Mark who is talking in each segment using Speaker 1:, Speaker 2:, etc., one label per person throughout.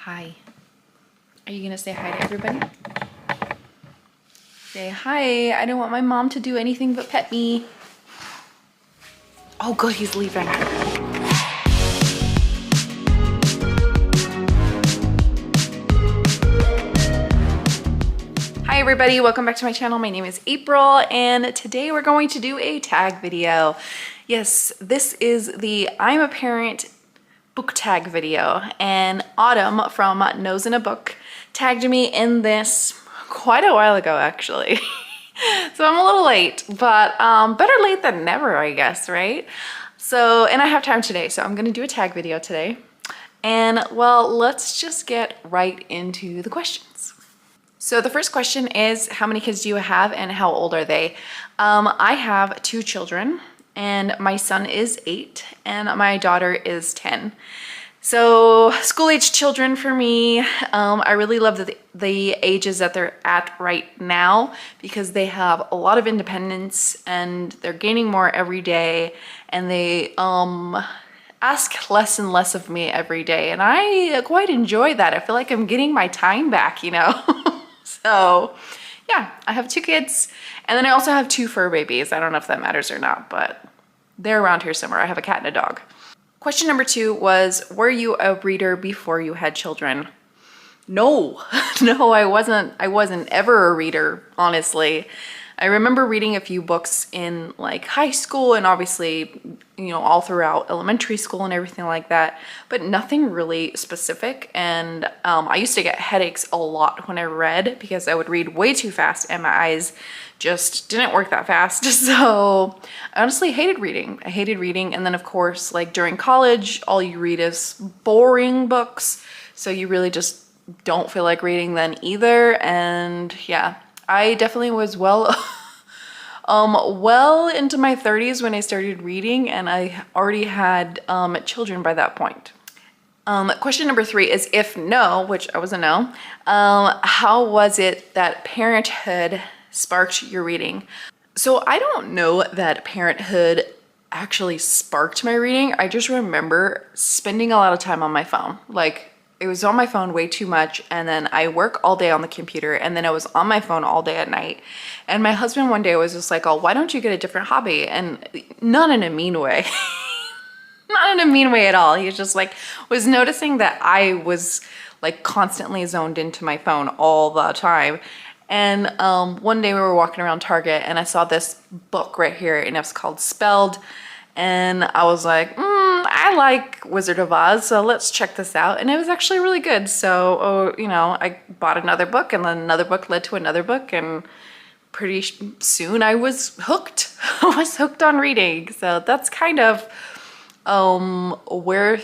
Speaker 1: Hi. Are you gonna say hi to everybody? Say hi. I don't want my mom to do anything but pet me. Oh good, he's leaving. Hi everybody, welcome back to my channel. My name is April and today we're going to do a tag video. Yes, this is the I'm a Parent book tag video, and Autumn from Nose in a Book tagged me in this quite a while ago actually. So I'm a little late, but better late than never, I guess, right? So, and I have time today, so I'm gonna do a tag video today. And well, let's just get right into the questions. So the first question is, how many kids do you have and how old are they? I have 2 children. And my son is 8 and my daughter is 10. So school-age children for me. I really love the ages that they're at right now because they have a lot of independence and they're gaining more every day, and they ask less and less of me every day, and I quite enjoy that. I feel like I'm getting my time back, you know? So yeah, I have 2 kids, and then I also have 2 fur babies. I don't know if that matters or not, but they're around here somewhere. I have a cat and a dog. Question number 2 was, were you a reader before you had children? No, no, I wasn't ever a reader, honestly. I remember reading a few books in like high school and obviously, you know, all throughout elementary school and everything like that, but nothing really specific. And I used to get headaches a lot when I read because I would read way too fast and my eyes just didn't work that fast. So I honestly hated reading. I hated reading. And then of course, like during college, all you read is boring books. So you really just don't feel like reading then either. And yeah, I definitely was well into my 30s when I started reading, and I already had children by that point. Question number 3 is, if no, which I was a no, how was it that parenthood sparked your reading? So I don't know that parenthood actually sparked my reading. I just remember spending a lot of time on my phone. Like, it was on my phone way too much, and then I work all day on the computer, and then I was on my phone all day at night. And my husband one day was just like, oh, why don't you get a different hobby? And not in a mean way. Not in a mean way at all. He was just like, was noticing that I was like constantly zoned into my phone all the time. And one day we were walking around Target and I saw this book right here, and it was called Spelled. And I was like, I like Wizard of Oz, so let's check this out. And it was actually really good. So, you know, I bought another book, and then another book led to another book, and pretty soon I was hooked. I was hooked on reading. So that's kind of where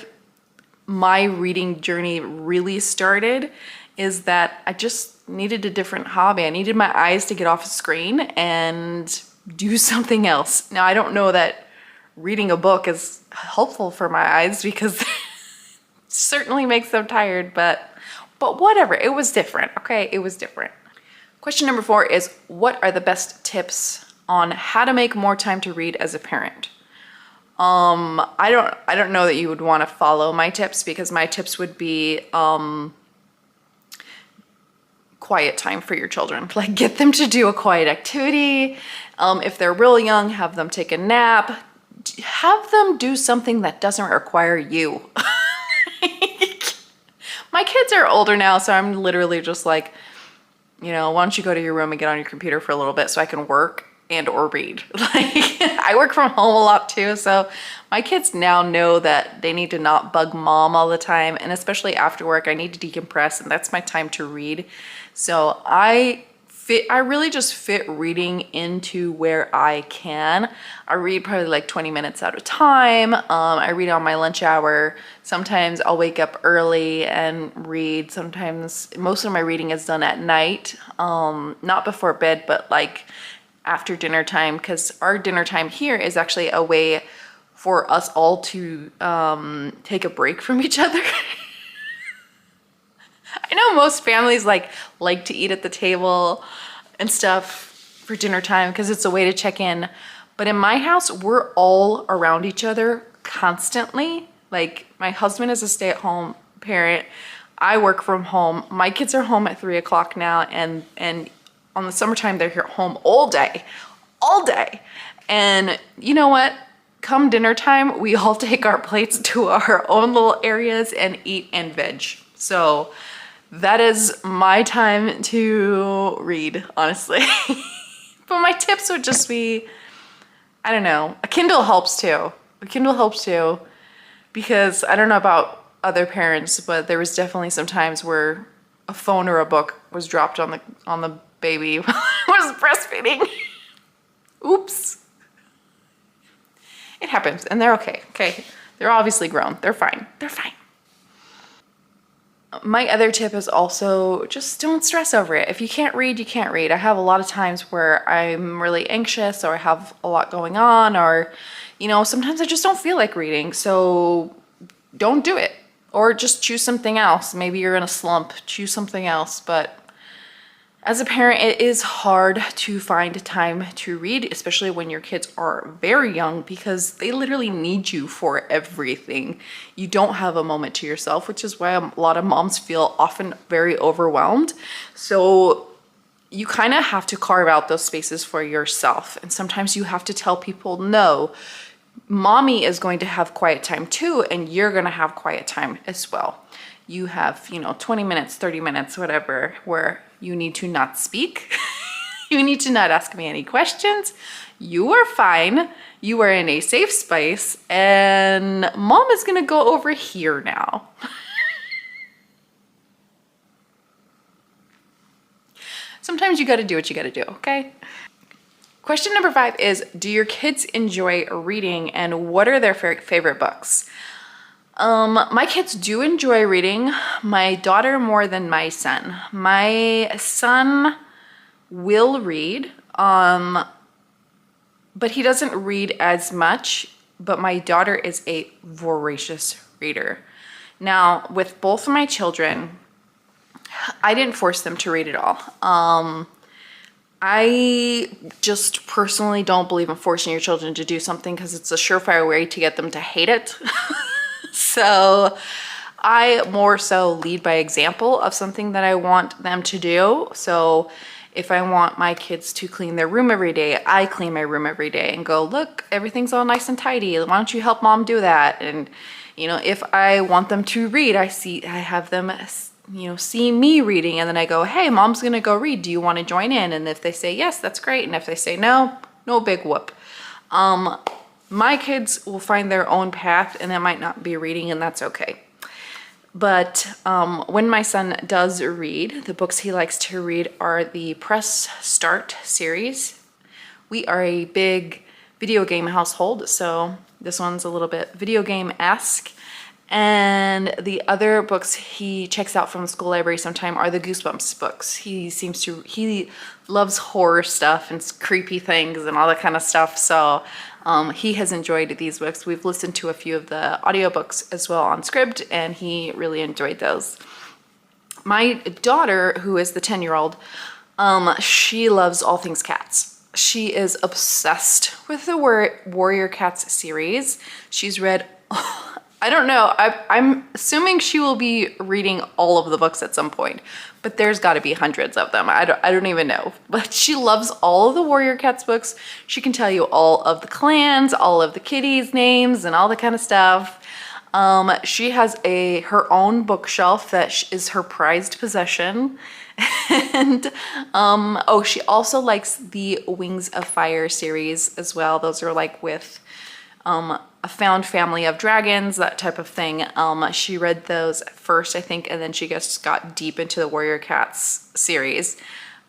Speaker 1: my reading journey really started, is that I just needed a different hobby. I needed my eyes to get off the screen and do something else. Now, I don't know that reading a book is helpful for my eyes because it certainly makes them tired, but whatever, it was different, okay? It was different. Question number 4 is, what are the best tips on how to make more time to read as a parent? I don't know that you would want to follow my tips, because my tips would be quiet time for your children. Like, get them to do a quiet activity. If they're real young, have them take a nap. Have them do something that doesn't require you. My kids are older now, so I'm literally just like, you know, why don't you go to your room and get on your computer for a little bit so I can work and or read. Like, I work from home a lot too, so my kids now know that they need to not bug mom all the time, and especially after work, I need to decompress, and that's my time to read. So I really just fit reading into where I can. I read probably like 20 minutes at a time. I read on my lunch hour. Sometimes I'll wake up early and read. Sometimes most of my reading is done at night, not before bed, but like after dinner time, because our dinner time here is actually a way for us all to take a break from each other. I know most families like to eat at the table and stuff for dinner time because it's a way to check in. But in my house, we're all around each other constantly. Like, my husband is a stay-at-home parent. I work from home. My kids are home at 3 o'clock now, and on the summertime, they're here home all day, all day. And you know what? Come dinner time, we all take our plates to our own little areas and eat and veg. So that is my time to read, honestly. But my tips would just be, I don't know, a Kindle helps too. A Kindle helps too, because I don't know about other parents, but there was definitely some times where a phone or a book was dropped on the baby while I was breastfeeding. Oops. It happens, and they're okay. Okay, they're obviously grown. They're fine. They're fine. My other tip is also just don't stress over it. If you can't read, you can't read. I have a lot of times where I'm really anxious or I have a lot going on, or, you know, sometimes I just don't feel like reading. So don't do it, or just choose something else. Maybe you're in a slump, choose something else. But as a parent, it is hard to find time to read, especially when your kids are very young, because they literally need you for everything. You don't have a moment to yourself, which is why a lot of moms feel often very overwhelmed. So you kind of have to carve out those spaces for yourself. And sometimes you have to tell people, no, mommy is going to have quiet time too, and you're going to have quiet time as well. You have, 20 minutes, 30 minutes, whatever, where you need to not speak. You need to not ask me any questions. You are fine. You are in a safe space, and mom is going to go over here now. Sometimes you got to do what you got to do, okay? Question number 5 is, do your kids enjoy reading, and what are their favorite books? My kids do enjoy reading. My daughter more than my son. My son will read, but he doesn't read as much, but my daughter is a voracious reader. Now, with both of my children, I didn't force them to read at all. I just personally don't believe in forcing your children to do something, because it's a surefire way to get them to hate it. So I more so lead by example of something that I want them to do. So if I want my kids to clean their room every day, I clean my room every day and go, look, everything's all nice and tidy. Why don't you help mom do that? And, if I want them to read, I have them, see me reading, and then I go, hey, mom's gonna go read. Do you want to join in? And if they say yes, that's great. And if they say no, no big whoop. My kids will find their own path, and that might not be reading, and that's okay. But when my son does read, the books he likes to read are the Press Start series. We are a big video game household, so this one's a little bit video game-esque. And the other books he checks out from the school library sometime are the Goosebumps books. He loves horror stuff and creepy things and all that kind of stuff. So he has enjoyed these books. We've listened to a few of the audiobooks as well on Scribd, and he really enjoyed those. My daughter, who is the 10-year-old, she loves all things cats. She is obsessed with the Warrior Cats series. She's read... I don't know. I'm assuming she will be reading all of the books at some point, but there's got to be hundreds of them. I don't even know. But she loves all of the Warrior Cats books. She can tell you all of the clans, all of the kitties' names, and all that kind of stuff. She has her own bookshelf that is her prized possession. And she also likes the Wings of Fire series as well. Those are like with a found family of dragons, that type of thing. She read those first, I think, and then she just got deep into the Warrior Cats series.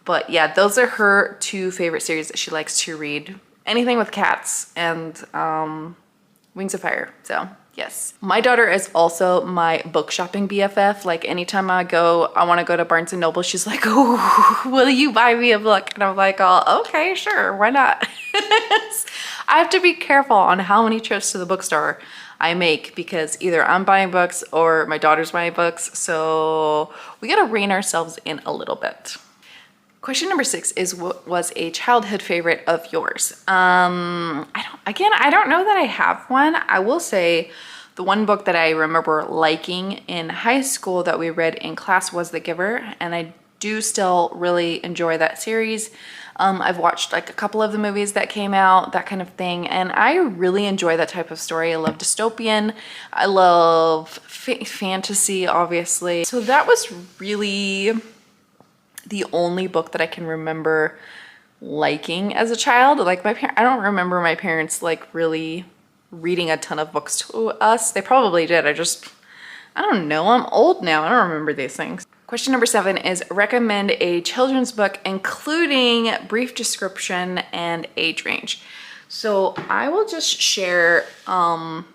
Speaker 1: But yeah, those are her 2 favorite series that she likes to read. Anything with cats and Wings of Fire. So yes. My daughter is also my book shopping BFF. Like anytime I want to go to Barnes & Noble, she's like, oh, will you buy me a book? And I'm like, oh, okay, sure, why not? I have to be careful on how many trips to the bookstore I make, because either I'm buying books or my daughter's buying books. So we got to rein ourselves in a little bit. Question number 6 is, what was a childhood favorite of yours? I don't know that I have one. I will say The one book that I remember liking in high school that we read in class was The Giver, and I do still really enjoy that series. I've watched like a couple of the movies that came out, that kind of thing, and I really enjoy that type of story. I love dystopian. I love fantasy, obviously. So that was really the only book that I can remember liking as a child. Like I don't remember my parents like really reading a ton of books to us. They probably did. I don't know. I'm old now. I don't remember these things. Question number 7 is recommend a children's book including brief description and age range. So I will just share some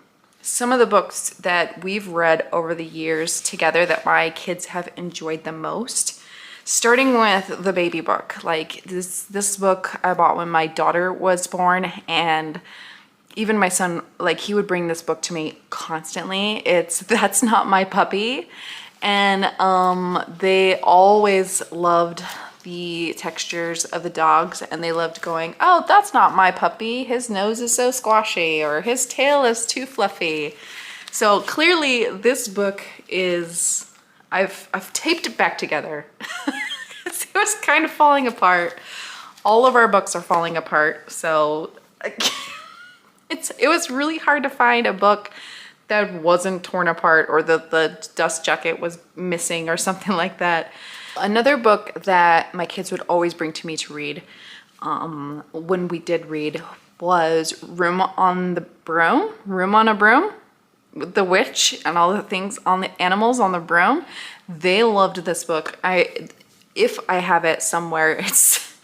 Speaker 1: of the books that we've read over the years together that my kids have enjoyed the most. Starting with the baby book. Like this book I bought when my daughter was born, and even my son, like he would bring this book to me constantly. It's That's Not My Puppy. And they always loved the textures of the dogs, and they loved going, oh, that's not my puppy. His nose is so squashy, or his tail is too fluffy. So clearly this book is, I've taped it back together. It was kind of falling apart. All of our books are falling apart. So it was really hard to find a book that wasn't torn apart, or the dust jacket was missing or something like that. Another book that my kids would always bring to me to read when we did read was Room on a Broom, the witch and all the things on the animals on the broom. They loved this book. If I have it somewhere, it's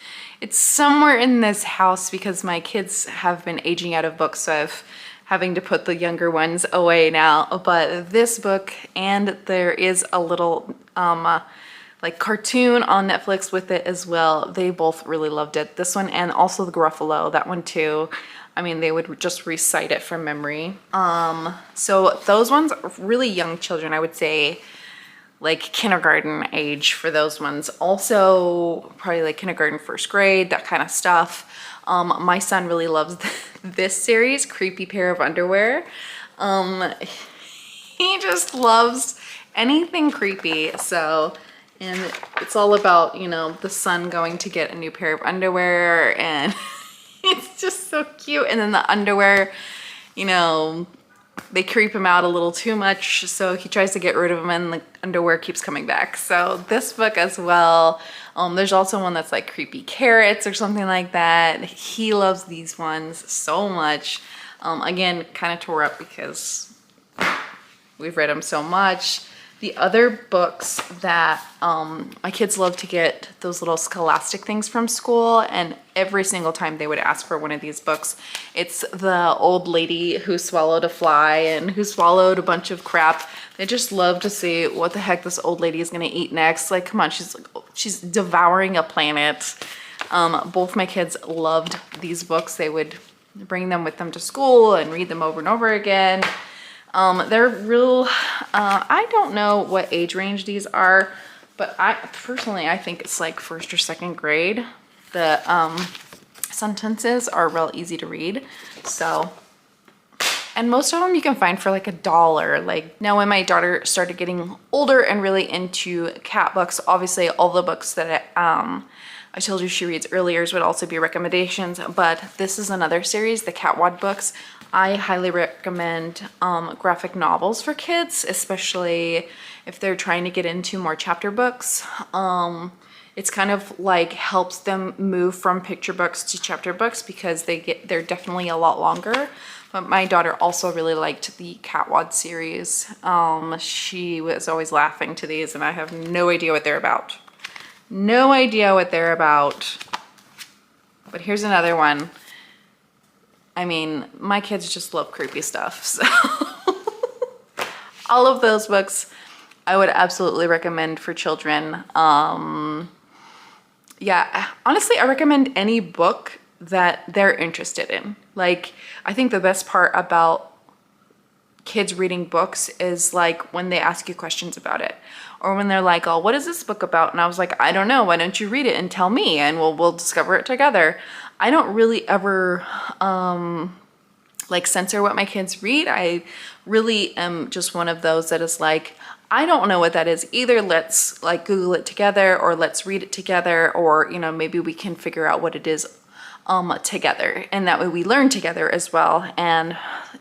Speaker 1: somewhere in this house because my kids have been aging out of books, so I've having to put the younger ones away now. But this book, and there is a little like cartoon on Netflix with it as well. They both really loved it. This one, and also the Gruffalo, that one too. I mean, they would just recite it from memory. So those ones are really young children, I would say, like kindergarten age for those ones. Also probably like kindergarten, first grade, that kind of stuff. My son really loves this series, Creepy Pair of Underwear. He just loves anything creepy. So, and it's all about, you know, the son going to get a new pair of underwear, and it's just so cute. And then the underwear, you know, they creep him out a little too much, so he tries to get rid of them, and the underwear keeps coming back. So this book as well. There's also one that's like Creepy Carrots or something like that. He loves these ones so much. Again, kind of tore up because we've read them so much. The other books that my kids love to get those little scholastic things from school, and every single time they would ask for one of these books. It's The Old Lady Who Swallowed a Fly and Who Swallowed a Bunch of Crap. They just love to see what the heck this old lady is gonna eat next. Like, come on, she's devouring a planet. Both my kids loved these books. They would bring them with them to school and read them over and over again. They're real, I don't know what age range these are, but I think it's like first or second grade. The sentences are real easy to read. So, and most of them you can find for like $1. Like now when my daughter started getting older and really into cat books, obviously all the books that I told you she reads earlier would also be recommendations, but this is another series, the Catwad books. I highly recommend graphic novels for kids, especially if they're trying to get into more chapter books. It's kind of like helps them move from picture books to chapter books because they're definitely a lot longer. But my daughter also really liked the Catwad series. She was always laughing to these, and I have no idea what they're about. No idea what they're about. But here's another one. I mean, my kids just love creepy stuff, so all of those books I would absolutely recommend for children. Yeah, honestly, I recommend any book that they're interested in. Like, I think the best part about kids reading books is like when they ask you questions about it, or when they're like, oh, what is this book about? And I was like, I don't know, why don't you read it and tell me, and we'll discover it together. I don't really ever like censor what my kids read. I really am just one of those that is like, I don't know what that is. Either let's like Google it together, or let's read it together, or, you know, maybe we can figure out what it is together. And that way we learn together as well. And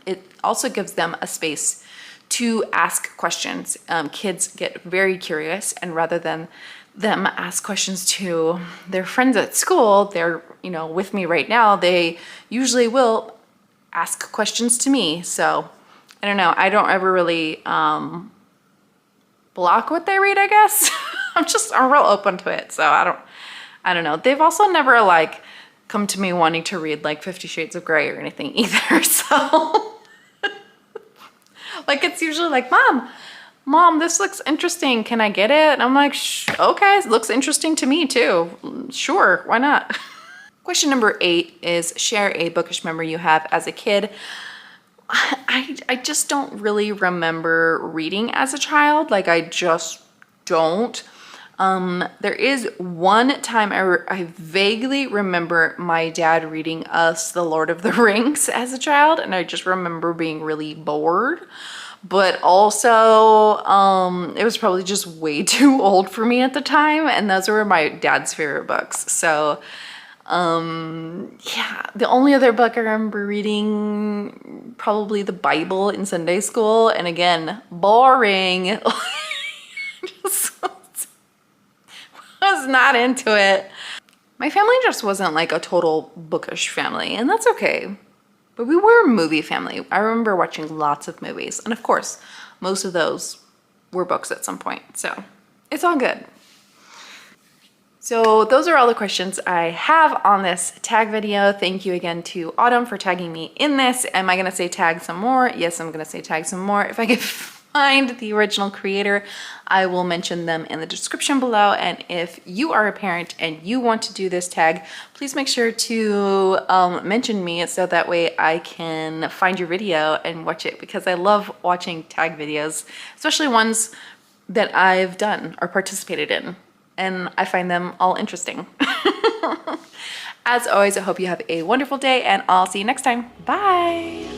Speaker 1: it also gives them a space to ask questions. Kids get very curious, and rather than them ask questions to their friends at school, they're, you know, with me right now, they usually will ask questions to me. So I don't know. I don't ever really block what they read, I guess. I'm real open to it. So I don't know. They've also never like come to me wanting to read like 50 Shades of Grey or anything either. So like, it's usually like, Mom, this looks interesting. Can I get it? And I'm like, okay, it looks interesting to me too. Sure, why not? Question number 8 is share a bookish memory you have as a kid. I just don't really remember reading as a child. Like, I just don't. There is one time I vaguely remember my dad reading us The Lord of the Rings as a child, and I just remember being really bored. But also, it was probably just way too old for me at the time, and those were my dad's favorite books. So, yeah, the only other book I remember reading, probably the Bible in Sunday school, and again, boring. Just was not into it. My family just wasn't like a total bookish family, and that's okay. But we were a movie family. I remember watching lots of movies, and of course, most of those were books at some point, so it's all good. So those are all the questions I have on this tag video. Thank you again to Autumn for tagging me in this. Am I gonna say tag some more? Yes, I'm gonna say tag some more. If I can find the original creator, I will mention them in the description below. And if you are a parent and you want to do this tag, please make sure to mention me so that way I can find your video and watch it, because I love watching tag videos, especially ones that I've done or participated in, and I find them all interesting. As always, I hope you have a wonderful day, and I'll see you next time. Bye.